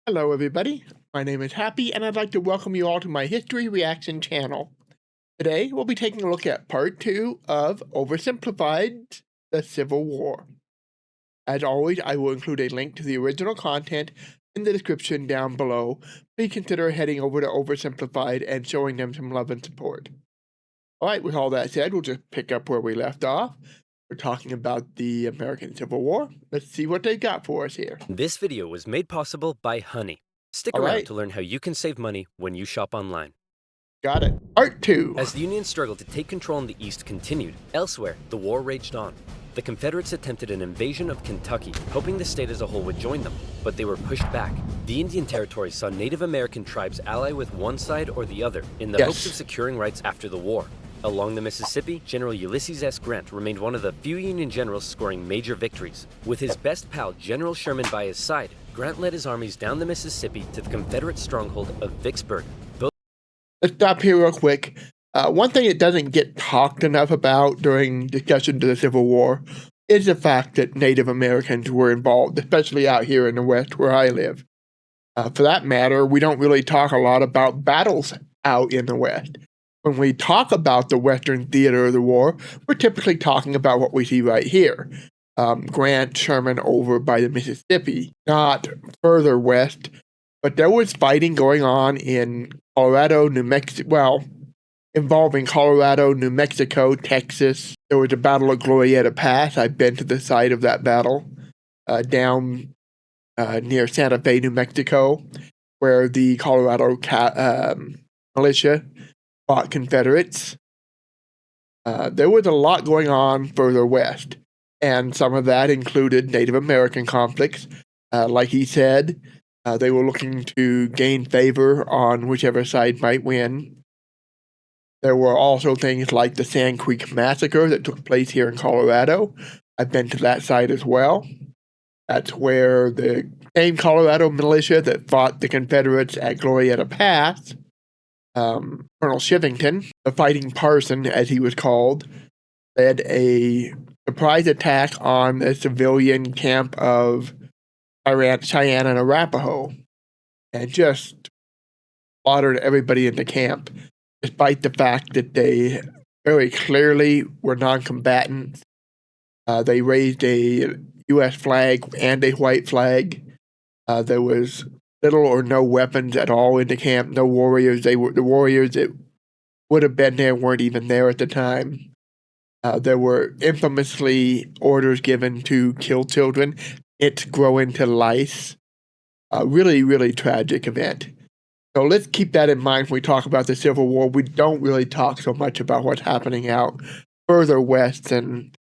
Hello everybody, my name is Happy and I'd like to welcome you all to my History Reaction channel. Today we'll be taking a look at part 2 of Oversimplified, the Civil War. As always, I will include a link to the original content in the description down below. Please consider heading over to Oversimplified and showing them some love and support. Alright, with all that said, we'll just pick up where we left off. We're talking about the American Civil War. Let's see what they got for us here. This video was made possible by Honey. Stick around to learn how you can save money when you shop online. Got it. Part 2. As the Union struggle to take control in the East continued, elsewhere, the war raged on. The Confederates attempted an invasion of Kentucky, hoping the state as a whole would join them, but they were pushed back. The Indian Territory saw Native American tribes ally with one side or the other in the hopes of securing rights after the war. Along the Mississippi, General Ulysses S. Grant remained one of the few Union generals scoring major victories. With his best pal, General Sherman, by his side, Grant led his armies down the Mississippi to the Confederate stronghold of Vicksburg. Let's stop here real quick. One thing that doesn't get talked enough about during discussions of the Civil War is the fact that Native Americans were involved, especially out here in the West where I live. For that matter, we don't really talk a lot about battles out in the West. When we talk about the Western theater of the war, we're typically talking about what we see right here. Grant, Sherman over by the Mississippi, not further west, but there was fighting going on in Colorado, New Mexico, well, involving Colorado, New Mexico, Texas. There was a battle of Glorieta Pass. I've been to the site of that battle, down near Santa Fe, New Mexico, where the Colorado militia fought Confederates. There was a lot going on further west, and some of that included Native American conflicts. Like he said, they were looking to gain favor on whichever side might win. There were also things like the Sand Creek Massacre that took place here in Colorado. I've been to that site as well. That's where the same Colorado militia that fought the Confederates at Glorieta Pass, Colonel Shivington, the fighting parson as he was called, led a surprise attack on a civilian camp of Cheyenne and Arapaho and just slaughtered everybody in the camp, despite the fact that they very clearly were non-combatants. They raised a U.S. flag and a white flag. There was little or no weapons at all in the camp, no warriors. The warriors that would have been there weren't even there at the time. There were infamously orders given to kill children. It's grow into lice. A really, really tragic event. So let's keep that in mind when we talk about the Civil War. We don't really talk so much about what's happening out further west than,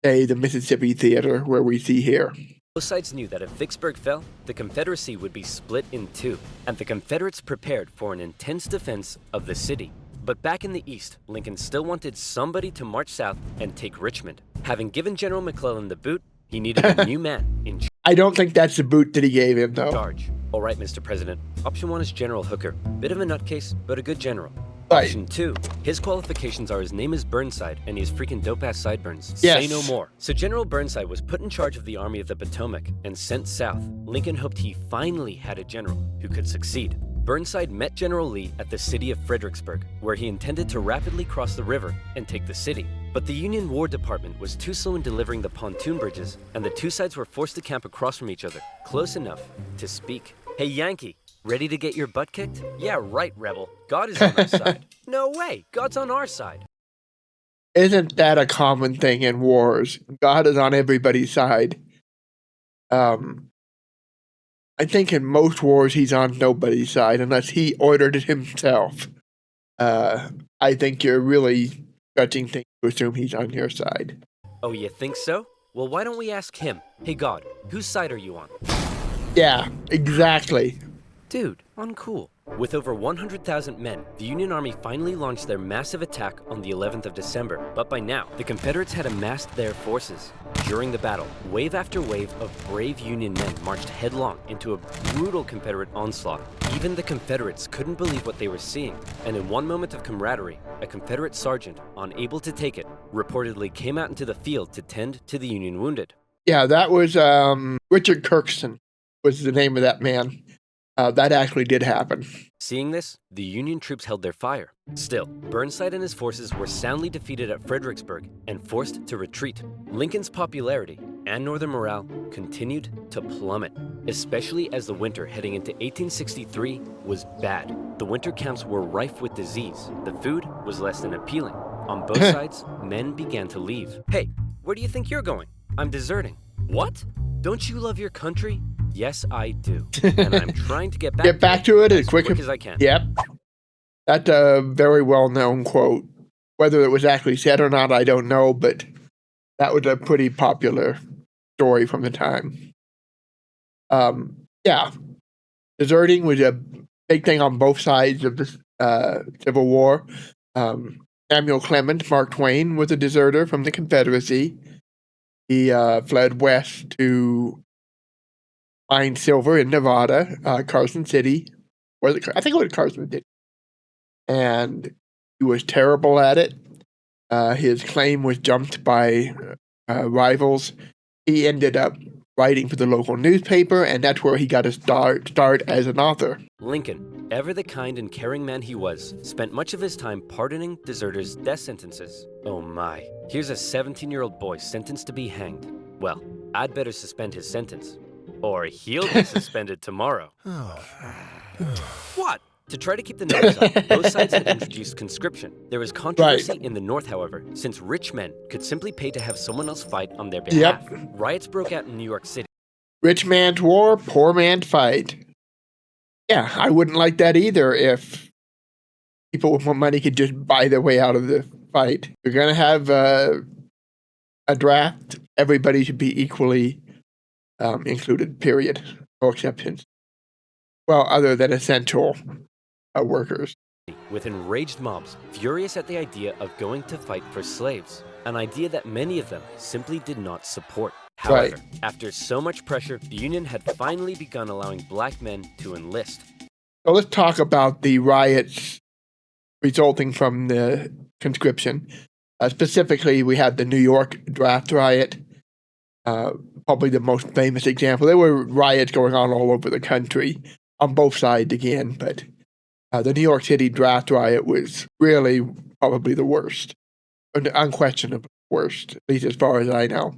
say, the Mississippi theater where we see here. Both sides knew that if Vicksburg fell, the Confederacy would be split in two, and the Confederates prepared for an intense defense of the city. But back in the East, Lincoln still wanted somebody to march south and take Richmond. Having given General McClellan the boot, he needed a new man in charge. I don't think that's the boot that he gave him, though. All right, Mr. President. Option 1 is General Hooker. Bit of a nutcase, but a good general. Right. Option 2, his qualifications are his name is Burnside, and he has freaking dope-ass sideburns. Yes. Say no more. So General Burnside was put in charge of the Army of the Potomac and sent south. Lincoln hoped he finally had a general who could succeed. Burnside met General Lee at the city of Fredericksburg, where he intended to rapidly cross the river and take the city. But the Union War Department was too slow in delivering the pontoon bridges, and the two sides were forced to camp across from each other, close enough to speak. Hey, Yankee, ready to get your butt kicked? Yeah, right, rebel. God is on our side. No way, God's on our side. Isn't that a common thing in wars? God is on everybody's side. I think in most wars he's on nobody's side unless he ordered it himself. I think you're really stretching things to assume he's on your side. Oh, you think so? Well, why don't we ask him? Hey, God, whose side are you on? Yeah, exactly. Dude, uncool. With over 100,000 men, the Union Army finally launched their massive attack on the 11th of December. But by now, the Confederates had amassed their forces. During the battle, wave after wave of brave Union men marched headlong into a brutal Confederate onslaught. Even the Confederates couldn't believe what they were seeing, and in one moment of camaraderie, a Confederate sergeant, unable to take it, reportedly came out into the field to tend to the Union wounded. Yeah, that was Richard Kirkson was the name of that man. That actually did happen. Seeing this, the Union troops held their fire. Still, Burnside and his forces were soundly defeated at Fredericksburg and forced to retreat. Lincoln's popularity and Northern morale continued to plummet, especially as the winter heading into 1863 was bad. The winter camps were rife with disease. The food was less than appealing. On both sides, men began to leave. Hey, where do you think you're going? I'm deserting. What? Don't you love your country? Yes, I do. And I'm trying to get back to it as quick as I can. Yep. That's a very well-known quote. Whether it was actually said or not, I don't know, but that was a pretty popular story from the time. Yeah. Deserting was a big thing on both sides of the Civil War. Samuel Clemens, Mark Twain, was a deserter from the Confederacy. He fled west to mine silver in Nevada, Carson City. I think it was Carson City. And he was terrible at it. His claim was jumped by rivals. He ended up writing for the local newspaper, and that's where he got his start as an author. Lincoln, ever the kind and caring man he was, spent much of his time pardoning deserters' death sentences. Oh my, here's a 17-year-old boy sentenced to be hanged. Well, I'd better suspend his sentence. Or he'll be suspended tomorrow. What? To try to keep the numbers up, both sides had introduced conscription. There was controversy in the North, however, since rich men could simply pay to have someone else fight on their behalf. Yep. Riots broke out in New York City. Rich man's war, poor man's fight. Yeah, I wouldn't like that either if people with more money could just buy their way out of the fight. You're going to have a draft. Everybody should be equally included, period. No exceptions. Well, other than essential workers. With enraged mobs, furious at the idea of going to fight for slaves, an idea that many of them simply did not support. However, after so much pressure, the Union had finally begun allowing black men to enlist. So let's talk about the riots resulting from the conscription. Specifically, we had the New York draft riot, probably the most famous example. There were riots going on all over the country, on both sides again, but the New York City draft riot was really probably the worst, unquestionably worst, at least as far as I know.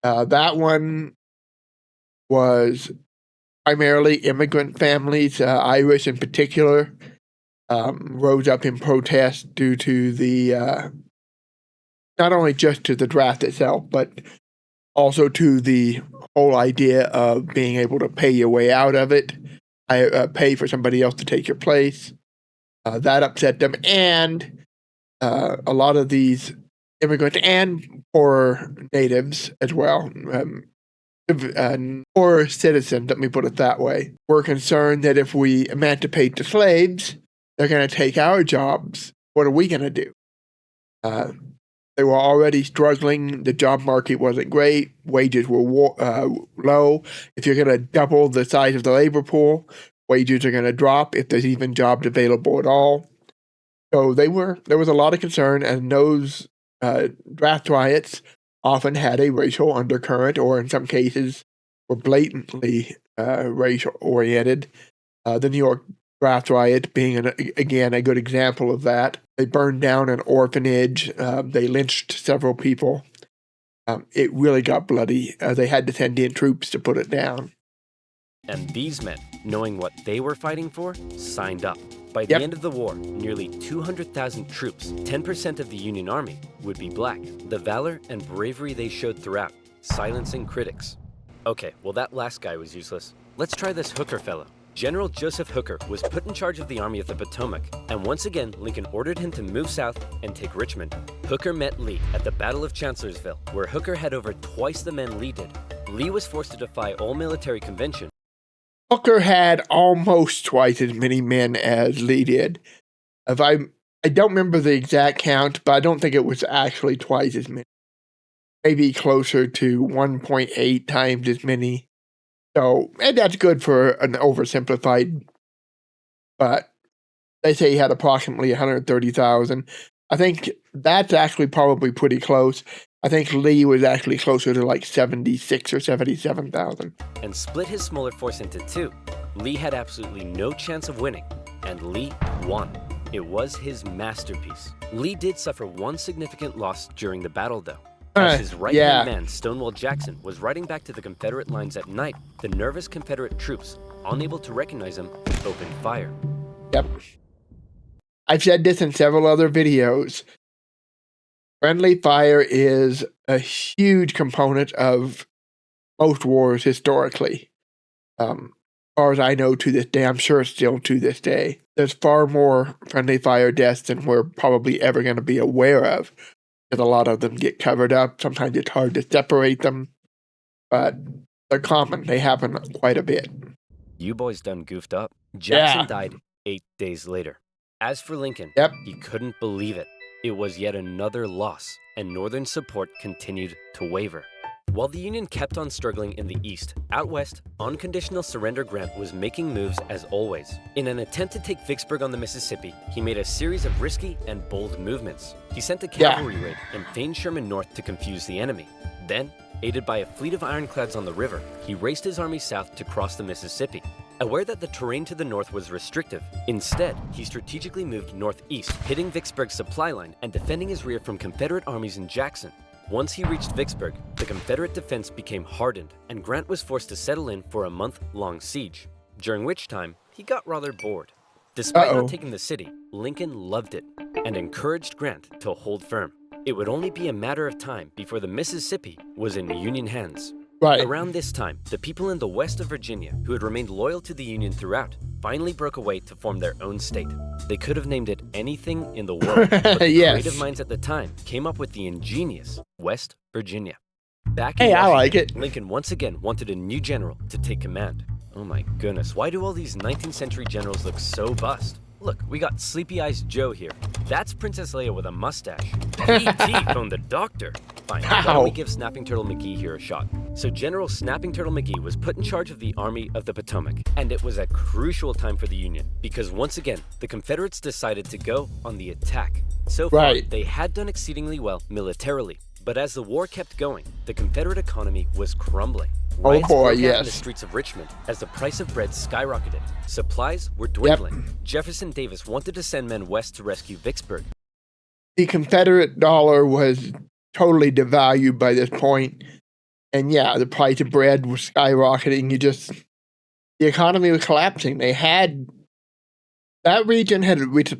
That one was primarily immigrant families, Irish in particular, rose up in protest due to the, not only just to the draft itself, but also to the whole idea of being able to pay your way out of it, pay for somebody else to take your place. That upset them, and a lot of these immigrants and poor natives as well, poor citizens, let me put it that way, were concerned that if we emancipate the slaves, they're going to take our jobs. What are we going to do? They were already struggling. The job market wasn't great. Wages were low. If you're going to double the size of the labor pool, wages are going to drop if there's even jobs available at all. So there was a lot of concern, and those draft riots often had a racial undercurrent, or in some cases were blatantly racial-oriented. The New York draft riot being, again, a good example of that. They burned down an orphanage. They lynched several people. It really got bloody. They had to send in troops to put it down. And these men, knowing what they were fighting for, signed up. By the end of the war, nearly 200,000 troops, 10% of the Union Army, would be black. The valor and bravery they showed throughout, silencing critics. Okay, well that last guy was useless. Let's try this Hooker fellow. General Joseph Hooker was put in charge of the Army of the Potomac, and once again, Lincoln ordered him to move south and take Richmond. Hooker met Lee at the Battle of Chancellorsville, where Hooker had over twice the men Lee did. Lee was forced to defy all military convention. Hooker had almost twice as many men as Lee did. I don't remember the exact count, but I don't think it was actually twice as many. Maybe closer to 1.8 times as many. So, and that's good for an oversimplified, but they say he had approximately 130,000. I think that's actually probably pretty close. I think Lee was actually closer to like 76 or 77,000. and split his smaller force into two. Lee had absolutely no chance of winning, and Lee won. It was his masterpiece. Lee did suffer one significant loss during the battle, though. As his right-hand man, Stonewall Jackson, was riding back to the Confederate lines at night, the nervous Confederate troops, unable to recognize him, opened fire. Yep. I've said this in several other videos. Friendly fire is a huge component of most wars historically. As far as I know to this day, I'm sure still to this day, there's far more friendly fire deaths than we're probably ever going to be aware of. Because a lot of them get covered up. Sometimes it's hard to separate them. But they're common. They happen quite a bit. You boys done goofed up. Jackson died 8 days later. As for Lincoln, he couldn't believe it. It was yet another loss, and Northern support continued to waver. While the Union kept on struggling in the East, out West, unconditional surrender Grant was making moves as always. In an attempt to take Vicksburg on the Mississippi, he made a series of risky and bold movements. He sent a cavalry raid and feigned Sherman north to confuse the enemy. Then, aided by a fleet of ironclads on the river, he raced his army south to cross the Mississippi. Aware that the terrain to the north was restrictive, instead, he strategically moved northeast, hitting Vicksburg's supply line and defending his rear from Confederate armies in Jackson. Once he reached Vicksburg, the Confederate defense became hardened, and Grant was forced to settle in for a month-long siege, during which time he got rather bored. Despite not taking the city, Lincoln loved it and encouraged Grant to hold firm. It would only be a matter of time before the Mississippi was in Union hands. Around this time, the people in the west of Virginia, who had remained loyal to the Union throughout, finally broke away to form their own state. They could have named it anything in the world, but the creative minds at the time came up with the ingenious West Virginia. Back in Washington, I like it. Lincoln once again wanted a new general to take command. Oh my goodness, why do all these 19th century generals look so bust? Look, we got Sleepy Eyes Joe here. That's Princess Leia with a mustache. P.T. from the doctor. Fine, why don't we give Snapping Turtle McGee here a shot? So General Snapping Turtle McGee was put in charge of the Army of the Potomac, and it was a crucial time for the Union, because once again, the Confederates decided to go on the attack. So far, they had done exceedingly well militarily, but as the war kept going, the Confederate economy was crumbling. Riots broke out in the streets of Richmond as the price of bread skyrocketed. Supplies were dwindling. Jefferson Davis wanted to send men west to rescue Vicksburg. The Confederate dollar was totally devalued by this point. And the price of bread was skyrocketing. The economy was collapsing. That region had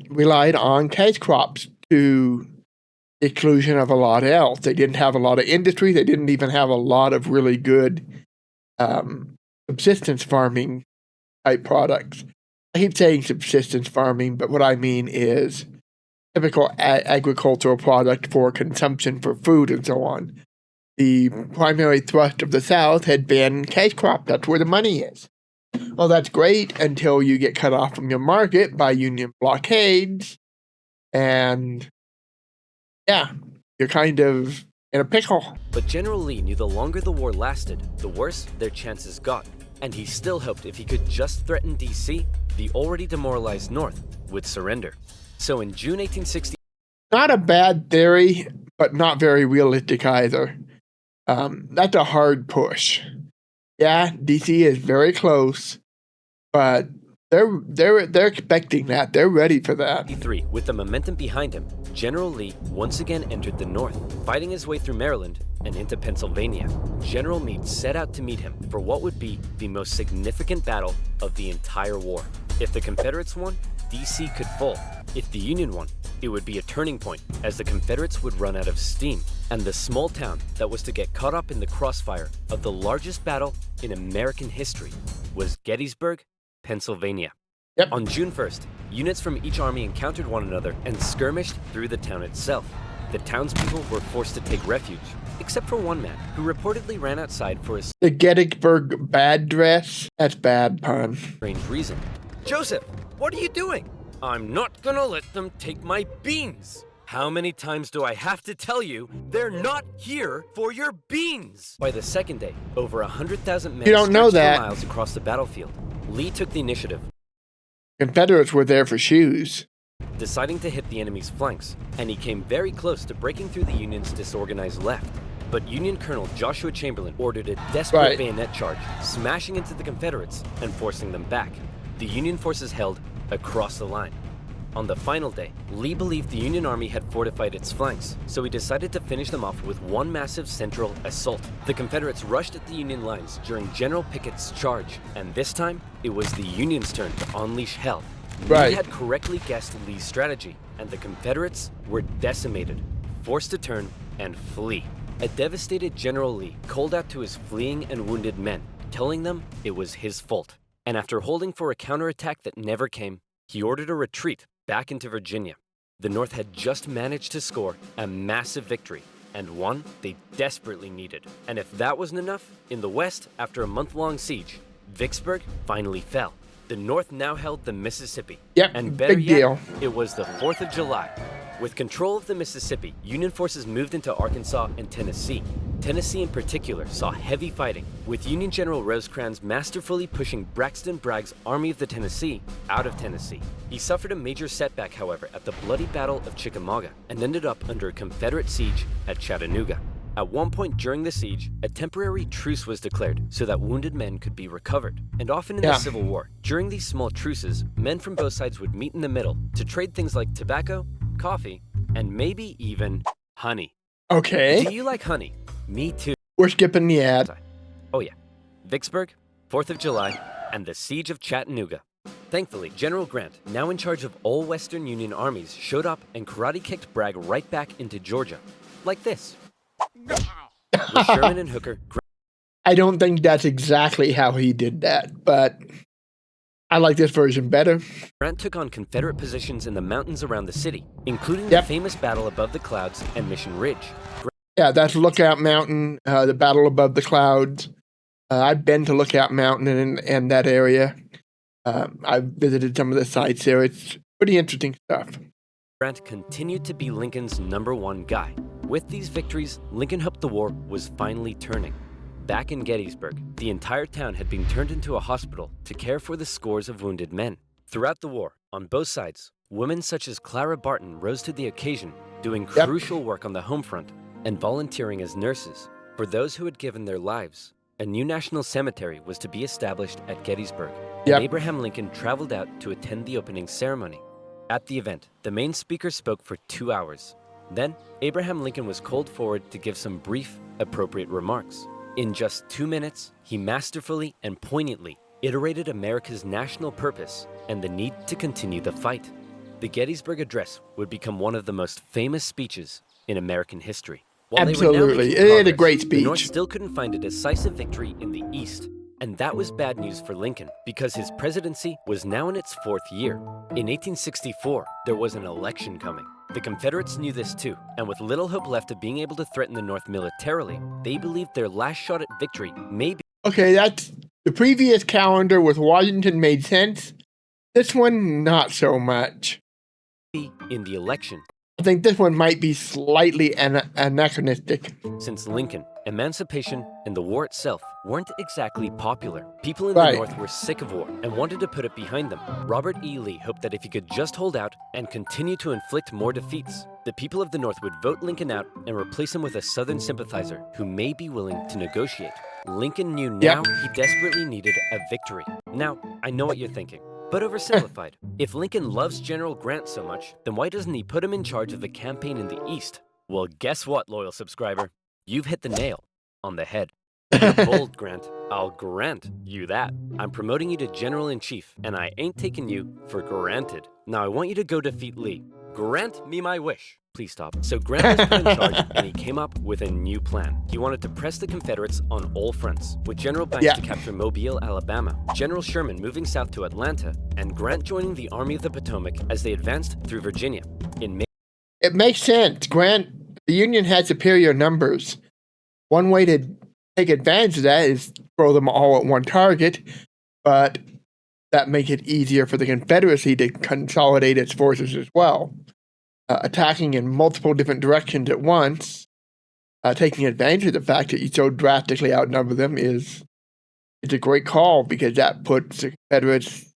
relied on cash crops to the exclusion of a lot else. They didn't have a lot of industry. They didn't even have a lot of really good subsistence farming type products. I keep saying subsistence farming, but what I mean is typical agricultural product for consumption for food and so on. The primary thrust of the South had been cash crop. That's where the money is. Well, that's great until you get cut off from your market by Union blockades, and you're kind of in a pickle. But General Lee knew the longer the war lasted, the worse their chances got, and he still hoped if he could just threaten D.C., the already demoralized North would surrender. So in June 1860... Not a bad theory, but not very realistic either. That's a hard push. Yeah, D.C. is very close, but they're expecting that. They're ready for that. With the momentum behind him, General Lee once again entered the North, fighting his way through Maryland and into Pennsylvania. General Meade set out to meet him for what would be the most significant battle of the entire war. If the Confederates won, D.C. could fall. If the Union won, it would be a turning point, as the Confederates would run out of steam, and the small town that was to get caught up in the crossfire of the largest battle in American history was Gettysburg, Pennsylvania. On June 1st, units from each army encountered one another and skirmished through the town itself. The townspeople were forced to take refuge, except for one man who reportedly ran outside for a the Gettysburg bad dress. That's bad pun. Strange reason. Joseph, what are you doing? I'm not gonna let them take my beans. How many times do I have to tell you they're not here for your beans? By the second day, over 100,000 men stretched for miles across the battlefield. Lee took the initiative. Confederates were there for shoes. deciding to hit the enemy's flanks, and he came very close to breaking through the Union's disorganized left. But Union Colonel Joshua Chamberlain ordered a desperate bayonet charge, smashing into the Confederates and forcing them back. The Union forces held across the line. On the final day, Lee believed the Union Army had fortified its flanks, so he decided to finish them off with one massive central assault. The Confederates rushed at the Union lines during General Pickett's charge, and this time, it was the Union's turn to unleash hell. Lee had correctly guessed Lee's strategy, and the Confederates were decimated, forced to turn and flee. A devastated General Lee called out to his fleeing and wounded men, telling them it was his fault. And after holding for a counterattack that never came, he ordered a retreat back into Virginia. The North had just managed to score a massive victory, and one they desperately needed. And if that wasn't enough, in the West, after a month-long siege, Vicksburg finally fell. The North now held the Mississippi. And better yet, it was the 4th of July. With control of the Mississippi, Union forces moved into Arkansas and Tennessee. Tennessee in particular saw heavy fighting, with Union General Rosecrans masterfully pushing Braxton Bragg's Army of the Tennessee out of Tennessee. He suffered a major setback, however, at the bloody Battle of Chickamauga, and ended up under a Confederate siege at Chattanooga. At one point during the siege, a temporary truce was declared so that wounded men could be recovered. And often in the Civil War, during these small truces, men from both sides would meet in the middle to trade things like tobacco, coffee, and maybe even honey. Okay. Do you like honey? Me too. We're skipping the ad. Oh yeah. Vicksburg, 4th of July, and the Siege of Chattanooga. Thankfully, General Grant, now in charge of all Western Union armies, showed up and karate-kicked Bragg right back into Georgia. Like this. With Sherman and Hooker... I don't think that's exactly how he did that, but I like this version better. Grant took on Confederate positions in the mountains around the city, including the famous battle above the clouds and Mission Ridge. Yeah, that's Lookout Mountain, the battle above the clouds. I've been to Lookout Mountain and that area. I've visited some of the sites there. It's pretty interesting stuff. Grant continued to be Lincoln's #1 guy. With these victories, Lincoln hoped the war was finally turning. Back in Gettysburg, the entire town had been turned into a hospital to care for the scores of wounded men. Throughout the war, on both sides, women such as Clara Barton rose to the occasion, doing crucial work on the home front and volunteering as nurses. For those who had given their lives, a new national cemetery was to be established at Gettysburg, and Abraham Lincoln traveled out to attend the opening ceremony. At the event, the main speaker spoke for 2 hours. Then, Abraham Lincoln was called forward to give some brief, appropriate remarks. In just 2 minutes, he masterfully and poignantly iterated America's national purpose and the need to continue the fight. The Gettysburg Address would become one of the most famous speeches in American history. While Absolutely, it is a great speech. The North still couldn't find a decisive victory in the East, and that was bad news for Lincoln because his presidency was now in its 4th year. In 1864, there was an election coming. The Confederates knew this too, and with little hope left of being able to threaten the North militarily, they believed their last shot at victory may be... Okay, that's the previous calendar with Washington made sense. This one, not so much. In the election. I think this one might be slightly anachronistic. Since Lincoln, emancipation, and the war itself weren't exactly popular. People in the North were sick of war and wanted to put it behind them. Robert E. Lee hoped that if he could just hold out and continue to inflict more defeats, the people of the North would vote Lincoln out and replace him with a Southern sympathizer who may be willing to negotiate. Lincoln knew now he desperately needed a victory. Now, I know what you're thinking. But oversimplified. If Lincoln loves General Grant so much, then why doesn't he put him in charge of the campaign in the East? Well, guess what, loyal subscriber? You've hit the nail on the head. You're bold, Grant. I'll grant you that. I'm promoting you to General-in-Chief, and I ain't taking you for granted. Now I want you to go defeat Lee. Grant me my wish. Please stop. So Grant was put in charge, and he came up with a new plan. He wanted to press the Confederates on all fronts, with General Banks to capture Mobile, Alabama, General Sherman moving south to Atlanta, and Grant joining the Army of the Potomac as they advanced through Virginia. It makes sense. Grant, the Union had superior numbers. One way to take advantage of that is throw them all at one target, but that makes it easier for the Confederacy to consolidate its forces as well. Attacking in multiple different directions at once, taking advantage of the fact that you so drastically outnumber them is a great call because that puts the Confederates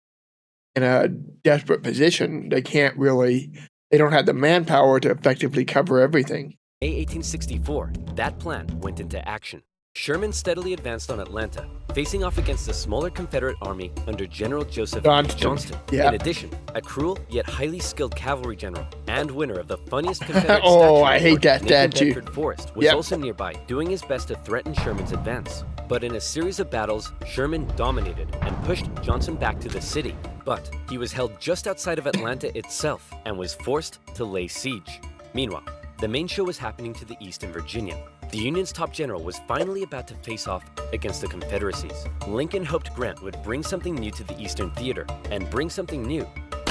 in a desperate position. They don't have the manpower to effectively cover everything. May 1864, that plan went into action. Sherman steadily advanced on Atlanta, facing off against a smaller Confederate army under General Joseph Johnston. Yep. In addition, a cruel yet highly skilled cavalry general and winner of the funniest Confederate oh, statue I hate that statue. Bedford Forrest was also nearby, doing his best to threaten Sherman's advance. But in a series of battles, Sherman dominated and pushed Johnson back to the city. But he was held just outside of Atlanta itself and was forced to lay siege. Meanwhile, the main show was happening to the east in Virginia. The Union's top general was finally about to face off against the Confederacies. Lincoln hoped Grant would bring something new to the Eastern Theater, and bring something new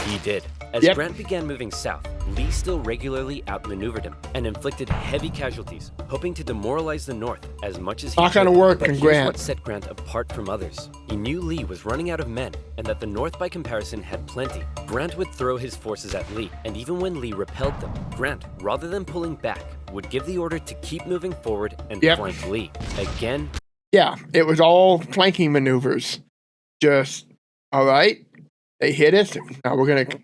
he did. As Grant began moving south, Lee still regularly outmaneuvered him and inflicted heavy casualties, hoping to demoralize the North as much as he Not gonna work, but and here's Grant. what set Grant apart from others. He knew Lee was running out of men, and that the North by comparison had plenty. Grant would throw his forces at Lee, and even when Lee repelled them, Grant, rather than pulling back, would give the order to keep moving forward and flank Lee. Again. Yeah, it was all flanking maneuvers. Just, all right, they hit us. Now we're going to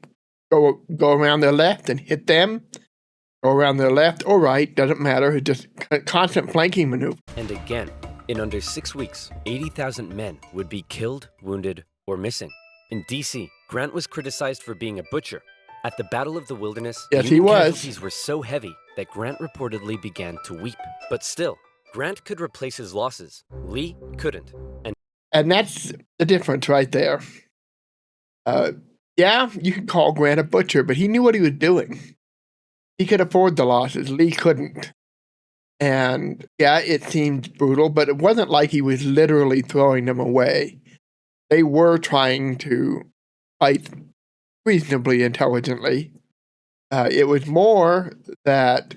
go around their left and hit them. Go around their left or right, doesn't matter. It's just constant flanking maneuver. And again, in under 6 weeks, 80,000 men would be killed, wounded, or missing. In D.C., Grant was criticized for being a butcher. At the Battle of the Wilderness, he was. Casualties were so heavy that Grant reportedly began to weep. But still, Grant could replace his losses. Lee couldn't. And that's the difference right there. Yeah, you could call Grant a butcher, but he knew what he was doing. He could afford the losses. Lee couldn't. And yeah, it seemed brutal, but it wasn't like he was literally throwing them away. They were trying to fight reasonably intelligently. It was more that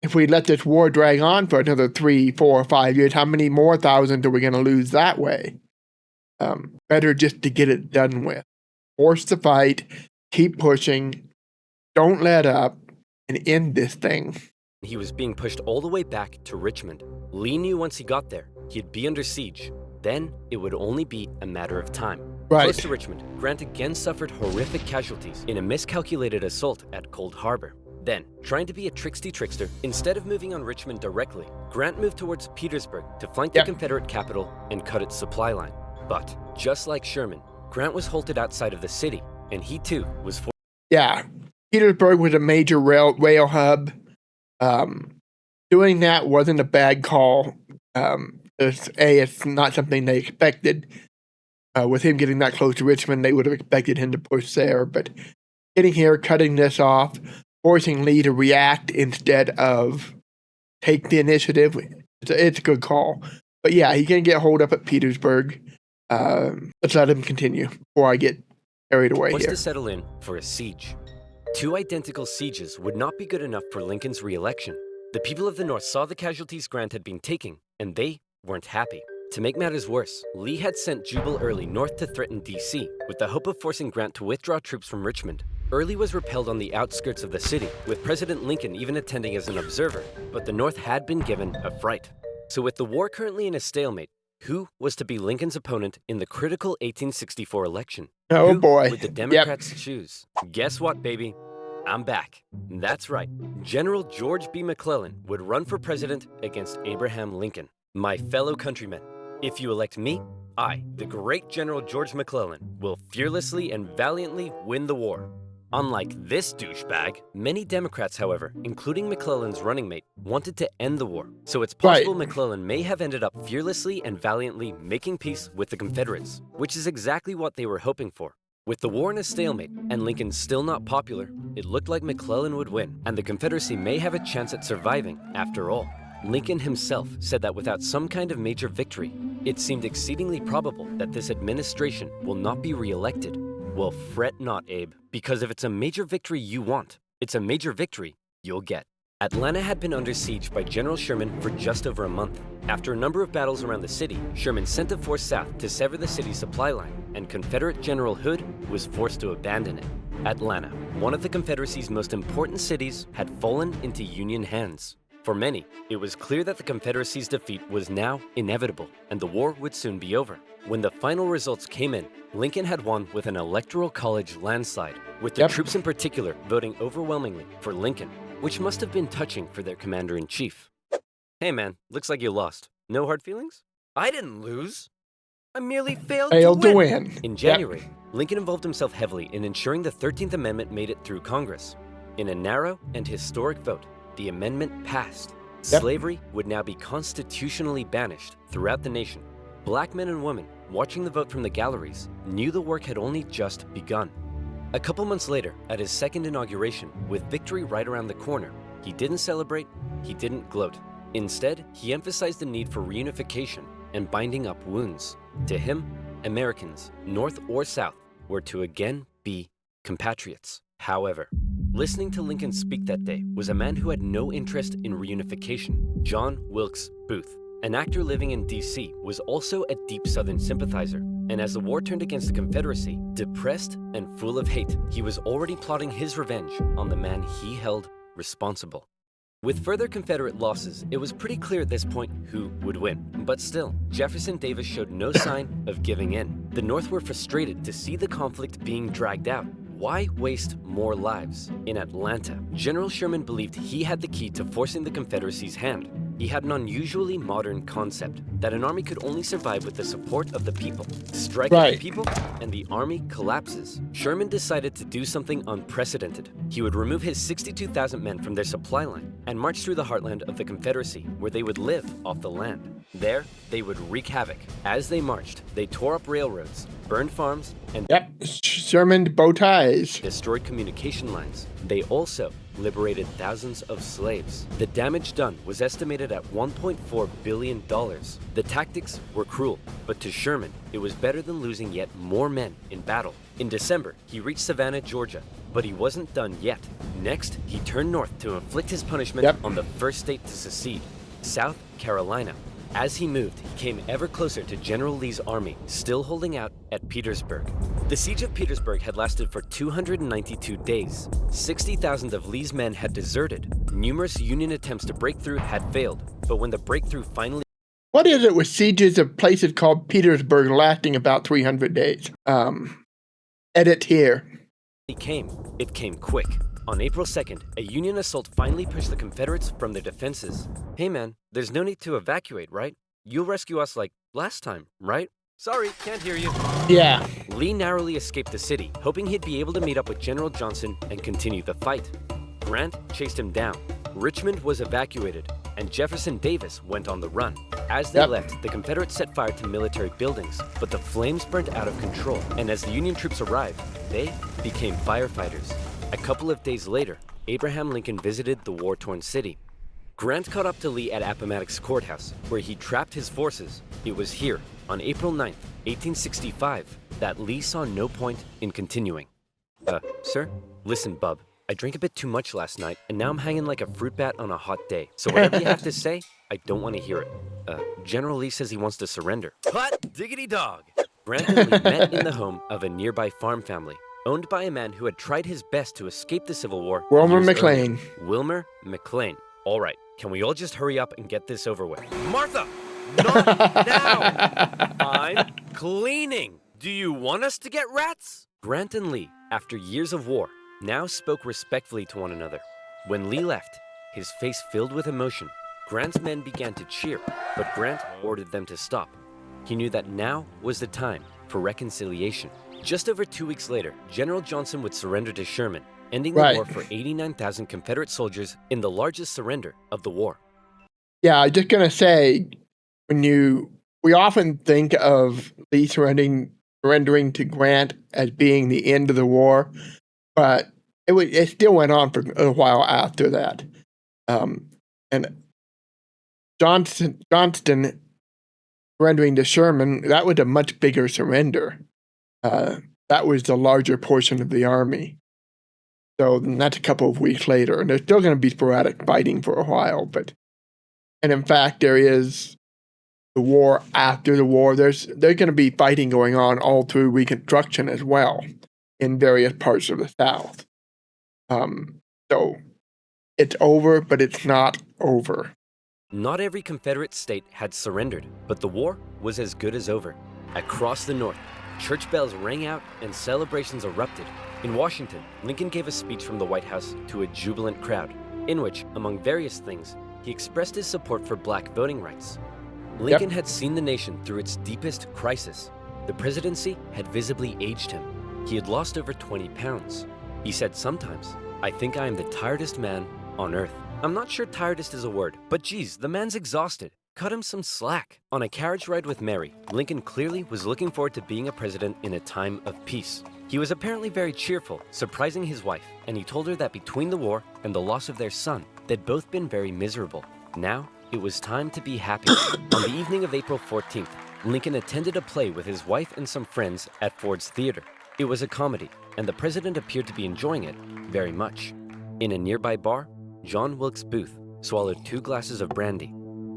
if we let this war drag on for another 3, 4, 5 years, how many more thousands are we going to lose that way? Better just to get it done with. Force the fight, keep pushing, don't let up, and end this thing. He was being pushed all the way back to Richmond. Lee knew once he got there, he'd be under siege. Then it would only be a matter of time. Right. Close to Richmond, Grant again suffered horrific casualties in a miscalculated assault at Cold Harbor. Then, trying to be a trickster, instead of moving on Richmond directly, Grant moved towards Petersburg to flank the Confederate capital and cut its supply line. But, just like Sherman, Grant was halted outside of the city, and he too was forced. Yeah, Petersburg was a major rail hub. Doing that wasn't a bad call. It's not something they expected. With him getting that close to Richmond, they would have expected him to push there. But getting here, cutting this off, forcing Lee to react instead of take the initiative, it's a good call. But yeah, he's going to get holed up at Petersburg. Let's let him continue before I get carried away Forced here. to settle in for a siege. 2 identical sieges would not be good enough for Lincoln's re-election. The people of the North saw the casualties Grant had been taking, and they weren't happy. To make matters worse, Lee had sent Jubal Early north to threaten D.C., with the hope of forcing Grant to withdraw troops from Richmond. Early was repelled on the outskirts of the city, with President Lincoln even attending as an observer, but the North had been given a fright. So with the war currently in a stalemate, who was to be Lincoln's opponent in the critical 1864 election? Oh Who boy. would the Democrats choose? Guess what, baby? I'm back. That's right. General George B. McClellan would run for president against Abraham Lincoln. My fellow countrymen, if you elect me, I, the great General George McClellan, will fearlessly and valiantly win the war. Unlike this douchebag, many Democrats, however, including McClellan's running mate, wanted to end the war. So it's possible McClellan may have ended up fearlessly and valiantly making peace with the Confederates, which is exactly what they were hoping for. With the war in a stalemate and Lincoln still not popular, it looked like McClellan would win, and the Confederacy may have a chance at surviving after all. Lincoln himself said that without some kind of major victory, it seemed exceedingly probable that this administration will not be re-elected. Well, fret not, Abe, because if it's a major victory you want, it's a major victory you'll get. Atlanta had been under siege by General Sherman for just over a month. After a number of battles around the city, Sherman sent a force south to sever the city's supply line, and Confederate General Hood was forced to abandon it. Atlanta, one of the Confederacy's most important cities, had fallen into Union hands. For many, it was clear that the Confederacy's defeat was now inevitable and the war would soon be over. When the final results came in, Lincoln had won with an electoral college landslide, with the troops in particular voting overwhelmingly for Lincoln, which must have been touching for their commander-in-chief. Hey man, looks like you lost. No hard feelings? I didn't lose. I merely failed to win. In January, Lincoln involved himself heavily in ensuring the 13th Amendment made it through Congress. In a narrow and historic vote, the amendment passed. Slavery would now be constitutionally banished throughout the nation. Black men and women, watching the vote from the galleries, knew the work had only just begun. A couple months later, at his second inauguration, with victory right around the corner, he didn't celebrate, he didn't gloat. Instead, he emphasized the need for reunification and binding up wounds. To him, Americans, North or South, were to again be compatriots. However, listening to Lincoln speak that day was a man who had no interest in reunification, John Wilkes Booth. An actor living in D.C., was also a deep Southern sympathizer, and as the war turned against the Confederacy, depressed and full of hate, he was already plotting his revenge on the man he held responsible. With further Confederate losses, it was pretty clear at this point who would win. But still, Jefferson Davis showed no sign of giving in. The North were frustrated to see the conflict being dragged out. Why waste more lives? In Atlanta, General Sherman believed he had the key to forcing the Confederacy's hand. He had an unusually modern concept that an army could only survive with the support of the people. Strike at the people, and the army collapses. Sherman decided to do something unprecedented. He would remove his 62,000 men from their supply line and march through the heartland of the Confederacy, where they would live off the land. There, they would wreak havoc. As they marched, they tore up railroads, burned farms, and Sherman bow ties. Destroyed communication lines. They also liberated thousands of slaves. The damage done was estimated at $1.4 billion. The tactics were cruel, but to Sherman, it was better than losing yet more men in battle. In December, he reached Savannah, Georgia, but he wasn't done yet. Next, he turned north to inflict his punishment on the first state to secede, South Carolina. As he moved, he came ever closer to General Lee's army, still holding out at Petersburg. The siege of Petersburg had lasted for 292 days. 60,000 of Lee's men had deserted. Numerous Union attempts to break through had failed, but when the breakthrough finally... What is it with sieges of places called Petersburg lasting about 300 days? Edit here. It came quick. On April 2nd, a Union assault finally pushed the Confederates from their defenses. Hey man, there's no need to evacuate, right? You'll rescue us like last time, right? Sorry, can't hear you. Yeah. Lee narrowly escaped the city, hoping he'd be able to meet up with General Johnson and continue the fight. Grant chased him down. Richmond was evacuated, and Jefferson Davis went on the run. As they left, the Confederates set fire to military buildings, but the flames burned out of control, and as the Union troops arrived, they became firefighters. A couple of days later, Abraham Lincoln visited the war-torn city. Grant caught up to Lee at Appomattox Courthouse, where he trapped his forces. It was here, on April 9th, 1865, that Lee saw no point in continuing. Sir? Listen, bub, I drank a bit too much last night, and now I'm hanging like a fruit bat on a hot day. So whatever you have to say, I don't want to hear it. General Lee says he wants to surrender. Hot diggity dog! Grant and Lee met in the home of a nearby farm family, owned by a man who had tried his best to escape the Civil War. Wilmer McLean. Wilmer McLean. All right, can we all just hurry up and get this over with? Martha! Not now! I'm cleaning! Do you want us to get rats? Grant and Lee, after years of war, now spoke respectfully to one another. When Lee left, his face filled with emotion, Grant's men began to cheer, but Grant ordered them to stop. He knew that now was the time for reconciliation. Just over 2 weeks later, General Johnson would surrender to Sherman, ending the war for 89,000 Confederate soldiers in the largest surrender of the war. Yeah, I was just going to say, we often think of Lee surrendering to Grant as being the end of the war, but it still went on for a while after that. And Johnston surrendering to Sherman, that was a much bigger surrender. That was the larger portion of the army. So that's a couple of weeks later, and there's still going to be sporadic fighting for a while. And in fact, there is the war after the war. There's going to be fighting going on all through Reconstruction as well in various parts of the South. So it's over, but it's not over. Not every Confederate state had surrendered, but the war was as good as over. Across the North, church bells rang out and celebrations erupted. In Washington, Lincoln gave a speech from the White House to a jubilant crowd, in which, among various things, he expressed his support for black voting rights. Lincoln had seen the nation through its deepest crisis. The presidency had visibly aged him. He had lost over 20 pounds. He said sometimes, "I think I am the tiredest man on earth." I'm not sure tiredest is a word, but geez, the man's exhausted. Cut him some slack. On a carriage ride with Mary, Lincoln clearly was looking forward to being a president in a time of peace. He was apparently very cheerful, surprising his wife, and he told her that between the war and the loss of their son, they'd both been very miserable. Now, it was time to be happy. On the evening of April 14th, Lincoln attended a play with his wife and some friends at Ford's Theater. It was a comedy, and the president appeared to be enjoying it very much. In a nearby bar, John Wilkes Booth swallowed 2 glasses of brandy.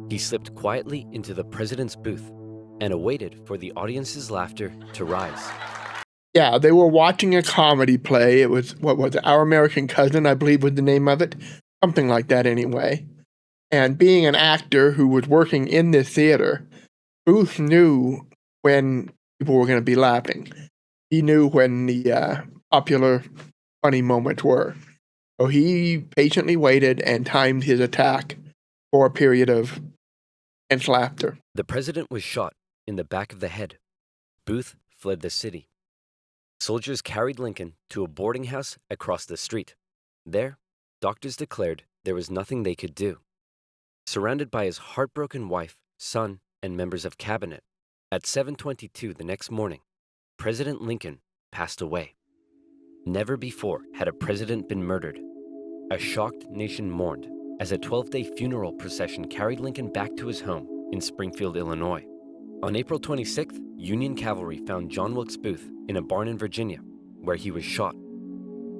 He slipped quietly into the president's booth and awaited for the audience's laughter to rise. Yeah, they were watching a comedy play. It was, what was it, Our American Cousin, I believe was the name of it. Something like that anyway. And being an actor who was working in this theater, Booth knew when people were going to be laughing. He knew when the popular funny moments were. So he patiently waited and timed his attack for a period of intense laughter. The president was shot in the back of the head. Booth fled the city. Soldiers carried Lincoln to a boarding house across the street. There, doctors declared there was nothing they could do. Surrounded by his heartbroken wife, son, and members of cabinet, at 7:22 the next morning, President Lincoln passed away. Never before had a president been murdered. A shocked nation mourned as a 12-day funeral procession carried Lincoln back to his home in Springfield, Illinois. On April 26th, Union cavalry found John Wilkes Booth in a barn in Virginia, where he was shot.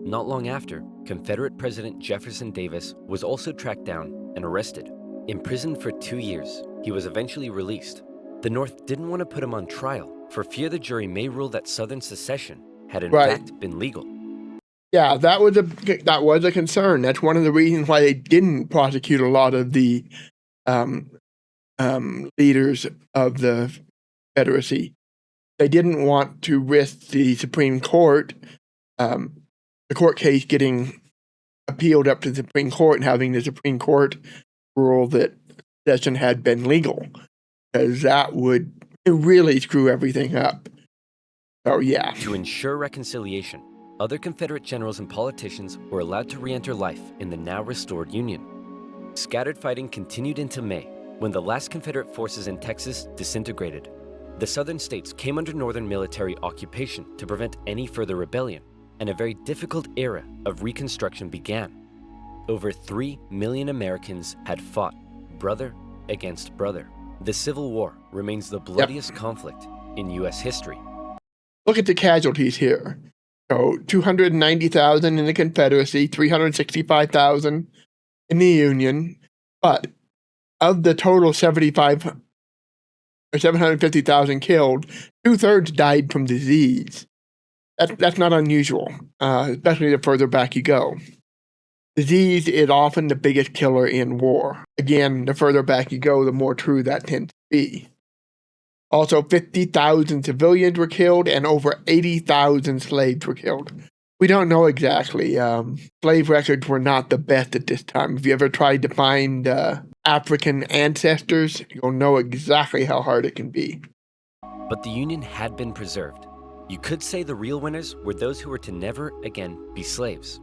Not long after, Confederate President Jefferson Davis was also tracked down and arrested. Imprisoned for 2 years, he was eventually released. The North didn't want to put him on trial for fear the jury may rule that Southern secession had in fact been legal. Yeah, that was a concern. That's one of the reasons why they didn't prosecute a lot of the leaders of the Confederacy. They didn't want to risk the Supreme Court, the court case getting appealed up to the Supreme Court and having the Supreme Court rule that secession had been legal, because that would really screw everything up. So yeah. To ensure reconciliation, other Confederate generals and politicians were allowed to re-enter life in the now restored Union. Scattered fighting continued into May, when the last Confederate forces in Texas disintegrated. The southern states came under Northern military occupation to prevent any further rebellion, and a very difficult era of Reconstruction began. Over 3 million Americans had fought, brother against brother. The Civil War remains the bloodiest conflict in U.S. history. Look at the casualties here. So 290,000 in the Confederacy, 365,000 in the Union, but of the total 750,000 killed, 2/3 died from disease. That's not unusual, especially the further back you go. Disease is often the biggest killer in war. Again, the further back you go, the more true that tends to be. Also, 50,000 civilians were killed and over 80,000 slaves were killed. We don't know exactly. Slave records were not the best at this time. If you ever tried to find African ancestors, you'll know exactly how hard it can be. But the Union had been preserved. You could say the real winners were those who were to never again be slaves.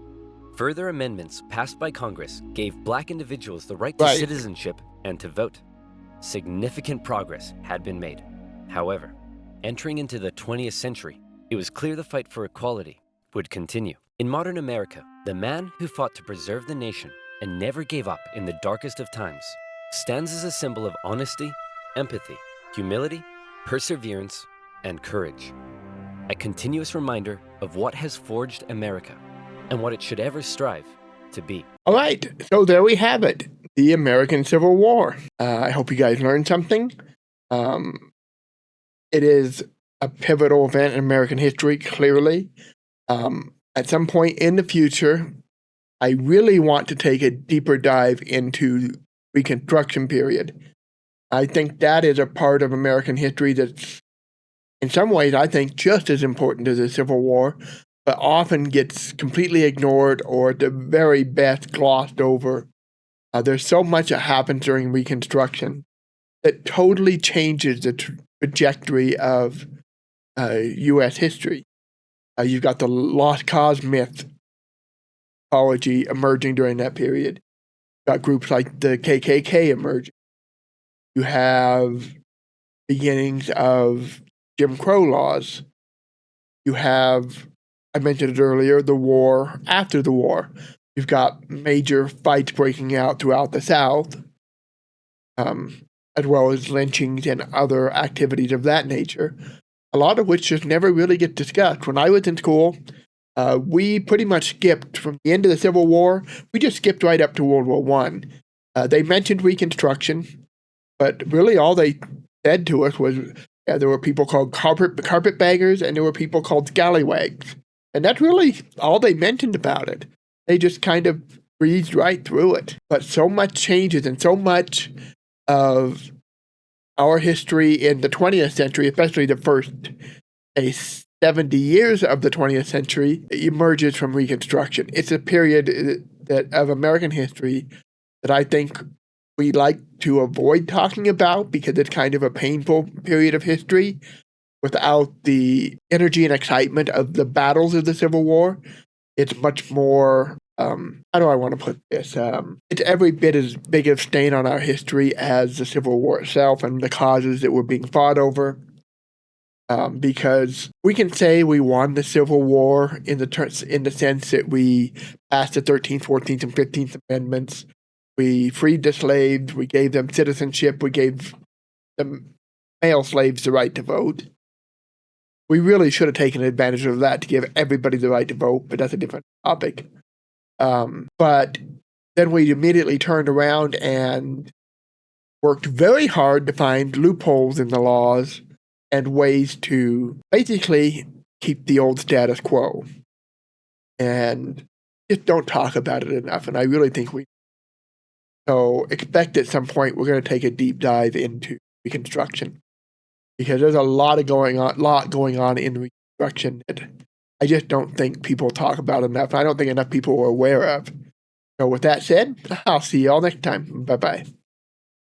Further amendments passed by Congress gave black individuals the right to citizenship and to vote. Significant progress had been made. However, entering into the 20th century, it was clear the fight for equality would continue. In modern America, the man who fought to preserve the nation and never gave up in the darkest of times stands as a symbol of honesty, empathy, humility, perseverance, and courage. A continuous reminder of what has forged America and what it should ever strive to be. All right, so there we have it, the American Civil War. I hope you guys learned something. It is a pivotal event in American history, clearly. At some point in the future, I really want to take a deeper dive into Reconstruction period. I think that is a part of American history that's, in some ways, I think just as important as the Civil War, but often gets completely ignored or at the very best glossed over. There's so much that happens during Reconstruction that totally changes the trajectory of U.S. history. You've got the lost cause mythology emerging during that period. You've got groups like the KKK emerging. You have beginnings of Jim Crow laws. You have, I mentioned it earlier, the war after the war. You've got major fights breaking out throughout the South, as well as lynchings and other activities of that nature, a lot of which just never really get discussed. When I was in school, we pretty much skipped from the end of the Civil War. We just skipped right up to World War I. They mentioned Reconstruction, but really all they said to us was there were people called carpetbaggers and there were people called scallywags. And that's really all they mentioned about it. They just kind of breezed right through it. But so much changes and so much of our history in the 20th century, especially the first 70 years of the 20th century, emerges from Reconstruction. It's a period of American history that I think we like to avoid talking about because it's kind of a painful period of history without the energy and excitement of the battles of the Civil War. It's much more, how do I want to put this? It's every bit as big a stain on our history as the Civil War itself and the causes that were being fought over. Because we can say we won the Civil War in the sense that we passed the 13th, 14th, and 15th Amendments. We freed the slaves. We gave them citizenship. We gave the male slaves the right to vote. We really should have taken advantage of that to give everybody the right to vote, but that's a different topic. But then we immediately turned around and worked very hard to find loopholes in the laws and ways to basically keep the old status quo. And just don't talk about it enough, and I really think we So expect at some point we're going to take a deep dive into Reconstruction because there's a lot going on in Reconstruction that I just don't think people talk about enough. I don't think enough people are aware of. So with that said, I'll see you all next time. Bye-bye.